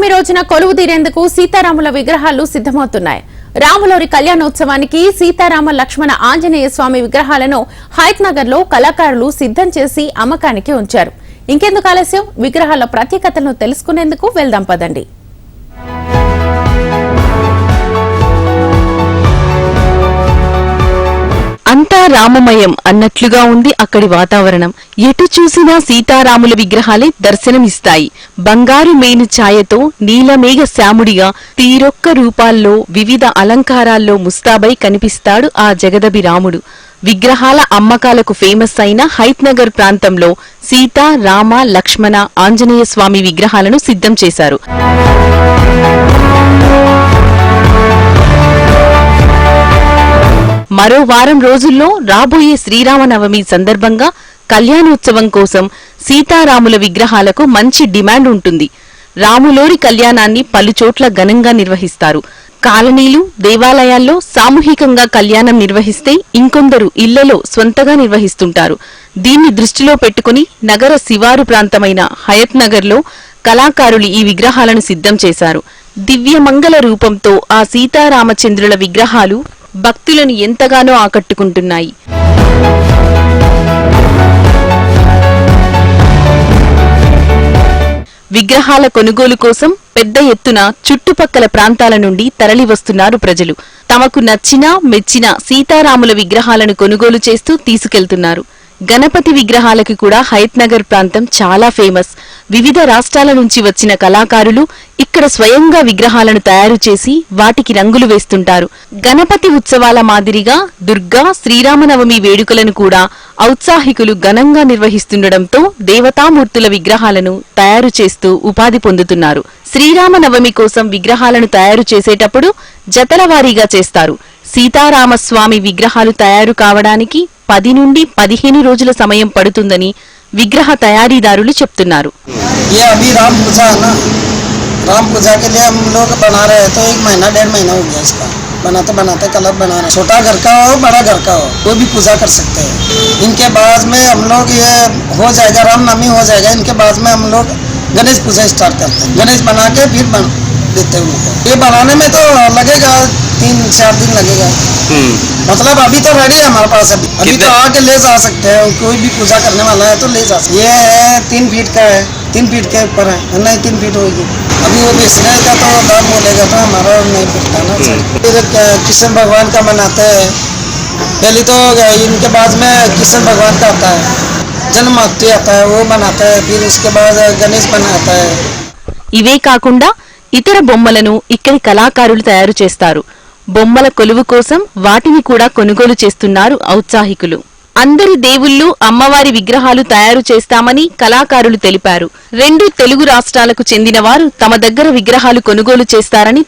శ్రీరామనవమి రోజున కొలువు తీరేందుకు సీతారాముల విగ్రహాలు సిద్ధమవుతున్నాయి. రాములవారి కళ్యాణోత్సవానికి సీతారామ లక్ష్మణ ఆంజనేయ స్వామి విగ్రహాలను హయత్ నగర్ లో కళాకారులు సిద్ధం చేసి అమ్మకానికి ఉంచారు. ఇంకెందుకు ఆలస్యం, విగ్రహాల ప్రత్యేకతలను తెలుసుకునేందుకు వెళ్దాం పదండి. అంతా రామమయం అన్నట్లుగా ఉంది అక్కడి వాతావరణం. ఎటు చూసినా సీతారాముల విగ్రహాలే దర్శనమిస్తాయి. బంగారు మేను ఛాయతో నీలమేఘ శ్యాముడిగా తీరొక్క రూపాల్లో వివిధ అలంకారాల్లో ముస్తాబై కనిపిస్తాడు ఆ జగదభి రాముడు. విగ్రహాల అమ్మకాలకు ఫేమస్ అయిన హయత్ నగర్ ప్రాంతంలో సీత, రామ, లక్ష్మణ, ఆంజనేయ స్వామి విగ్రహాలను సిద్ధం చేశారు. మరో వారం రోజుల్లో రాబోయే శ్రీరామనవమి సందర్భంగా కళ్యాణోత్సవం కోసం సీతారాముల విగ్రహాలకు మంచి డిమాండ్ ఉంటుంది. రాములోరి కళ్యాణాన్ని పలుచోట్ల ఘనంగా నిర్వహిస్తారు. కాలనీలు, దేవాలయాల్లో సామూహికంగా కళ్యాణం నిర్వహిస్తే ఇంకొందరు ఇళ్లలో స్వంతగా నిర్వహిస్తుంటారు. దీన్ని దృష్టిలో పెట్టుకుని నగర శివారు ప్రాంతమైన హయత్ నగర్లో కళాకారులు ఈ విగ్రహాలను సిద్ధం చేశారు. దివ్యమంగళ రూపంతో ఆ సీతారామచంద్రుల విగ్రహాలు భక్తులను ఎంతగానో ఆకట్టుకుంటున్నాయి. విగ్రహాల కొనుగోలు కోసం పెద్ద ఎత్తున చుట్టుపక్కల ప్రాంతాల నుండి తరలివస్తున్నారు ప్రజలు. తమకు నచ్చినా మెచ్చినా సీతారాముల విగ్రహాలను కొనుగోలు చేస్తూ తీసుకెళ్తున్నారు. గణపతి విగ్రహాలకి కూడా హయత్ నగర్ ప్రాంతం చాలా ఫేమస్. వివిధ రాష్ట్రాల నుంచి వచ్చిన కళాకారులు ఇక్కడ స్వయంగా విగ్రహాలను తయారు చేసి వాటికి రంగులు వేస్తుంటారు. గణపతి ఉత్సవాల మాదిరిగా దుర్గా, శ్రీరామనవమి వేడుకలను కూడా ఔత్సాహికులు ఘనంగా నిర్వహిస్తుండటంతో దేవతామూర్తుల విగ్రహాలను తయారు చేస్తూ ఉపాధి పొందుతున్నారు. శ్రీరామనవమి కోసం విగ్రహాలను తయారు చేసేటప్పుడు జతల వారీగా చేస్తారు. సీతారామస్వామి విగ్రహాలు తయారు కావడానికి 10 నుండి 15 రోజుల సమయం పడుతుందని విగ్రహ తయారీదారులు చెప్తున్నారు. राम पूजा के लिए हम लोग बना रहे हैं तो 1 महीना 1.5 महीना हो गया इसका बनाते कलर बना रहे। छोटा घर का हो बड़ा घर का हो वो भी पूजा कर सकते हैं। इनके बाद में हम लोग ये हो जाएगा, रामनवमी हो जाएगा, इनके बाद में हम लोग गणेश पूजा स्टार्ट करते हैं। गणेश बना के फिर बन देते हैं उनको। ये बनाने में तो लगेगा 3-4 दिन लगेगा। मतलब अभी तो रेडी है हमारे पास। अभी तो आके ले जा सकते हैं, कोई भी पूजा करने वाला है तो ले जा सकते हैं। ये है 3 फीट का है, 3 फीट के ऊपर है, नहीं 3 फीट होगी। अभी वो बेचने का तो दाम बोलेगा तो हमारा नहीं बिकता ना। फिर कृष्ण भगवान का बनाते हैं पहले तो, इनके बाद में कृष्ण भगवान का आता है, जन्माष्टमी आता है वो बनाता है, फिर उसके बाद गणेश बनाता है। ఇవే కాకుండా ఇతర బొమ్మలను ఇక్కడి కళాకారులు తయారు చేస్తారు. బొమ్మల కొలువు కోసం వాటిని కూడా కొనుగోలు చేస్తున్నారు ఔత్సాహికులు. అందరి దేవుళ్ళు, అమ్మవారి విగ్రహాలు తయారు చేస్తామని కళాకారులు తెలిపారు. 2 తెలుగు రాష్ట్రాలకు చెందిన వారు తమ దగ్గర విగ్రహాలు కొనుగోలు చేస్తారని